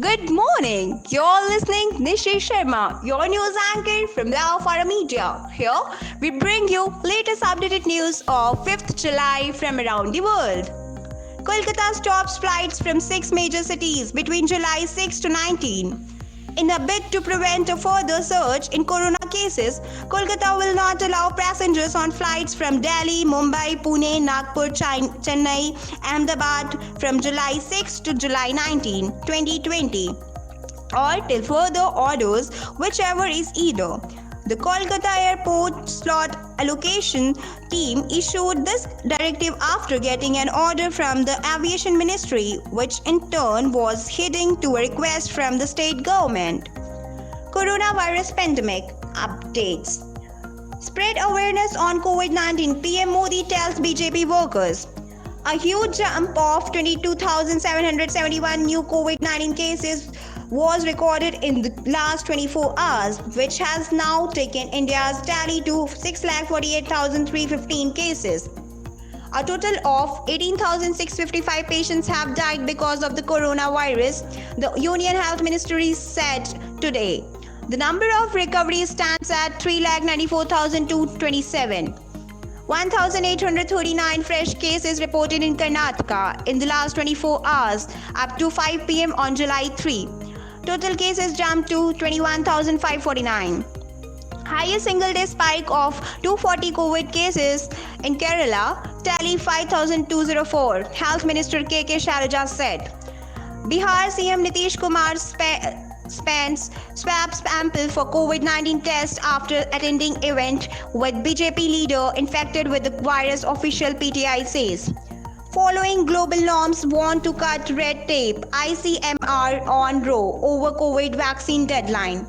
Good morning. You're listening Nishi Sharma, your news anchor from Lao Fara Media. Here we bring you latest updated news of 5th July from around the world. Kolkata stops flights from 6 major cities between July 6 to 19. In a bid to prevent a further surge in corona cases, Kolkata will not allow passengers on flights from Delhi, Mumbai, Pune, Nagpur, Chennai, Ahmedabad from July 6 to July 19, 2020 or till further orders, whichever is either. The Kolkata Airport Slot Allocation Team issued this directive after getting an order from the Aviation Ministry, which in turn was heading to a request from the state government. Coronavirus pandemic updates. Spread awareness on COVID-19, PM Modi tells BJP workers. A huge jump of 22,771 new COVID-19 cases was recorded in the last 24 hours, which has now taken India's tally to 648,315 cases. A total of 18,655 patients have died because of the coronavirus, the Union Health Ministry said today. The number of recoveries stands at 394,227. 1,839 fresh cases reported in Karnataka in the last 24 hours up to 5 p.m. on July 3. Total cases jumped to 21,549. Highest single-day spike of 240 COVID cases in Kerala, tally 5,204, Health Minister K.K. Shailaja said. Bihar CM Nitish Kumar spends swab sample for COVID-19 test after attending event with BJP leader infected with the virus, official PTI says. Following global norms want to cut red tape, ICMR on row over COVID vaccine deadline.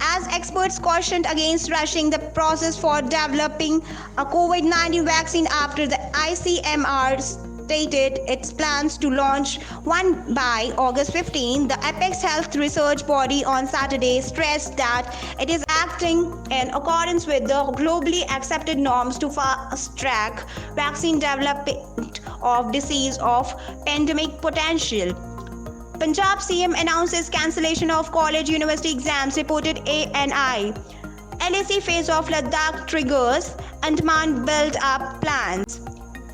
As experts cautioned against rushing the process for developing a COVID-19 vaccine after the ICMR stated its plans to launch one by August 15, the Apex Health Research Body on Saturday stressed that it is acting in accordance with the globally accepted norms to fast-track vaccine development of disease of pandemic potential. Punjab CM announces cancellation of college university exams, reported ANI. LAC phase of Ladakh triggers Andaman build-up plans.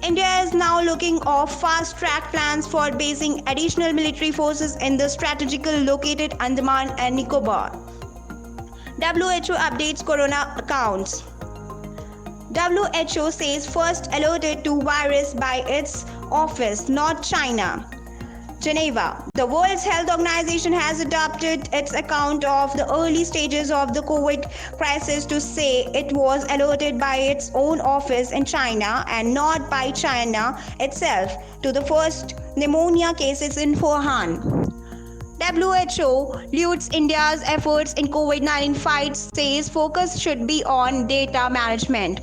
India is now looking of fast-track plans for basing additional military forces in the strategically located Andaman and Nicobar. WHO updates corona accounts. WHO says first alerted to virus by its office, not China. Geneva. The World Health Organization has adopted its account of the early stages of the COVID crisis to say it was alerted by its own office in China and not by China itself to the first pneumonia cases in Wuhan. WHO lauds India's efforts in COVID-19 fight, says focus should be on data management.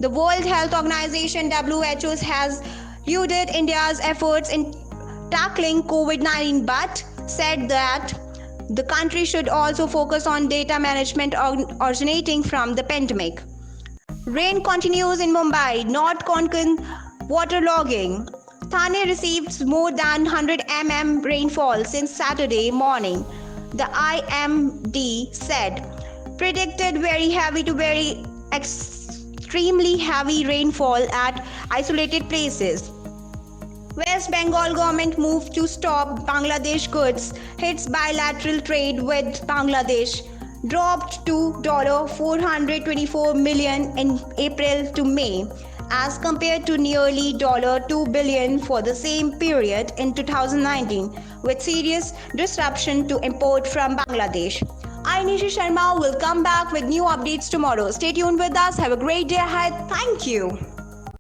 The World Health Organization WHO has lauded India's efforts in tackling COVID-19 but said that the country should also focus on data management originating from the pandemic. Rain continues in Mumbai, not Konkan waterlogging. Thane received more than 100 mm rainfall since Saturday morning, the IMD said. Predicted very heavy to very extremely heavy rainfall at isolated places. West Bengal government moved to stop Bangladesh goods, hits bilateral trade with Bangladesh, dropped to $424 million in April to May, as compared to nearly $2 billion for the same period in 2019, with serious disruption to import from Bangladesh. I, Nishi Sharma, will come back with new updates tomorrow. Stay tuned with us. Have a great day ahead. Thank you.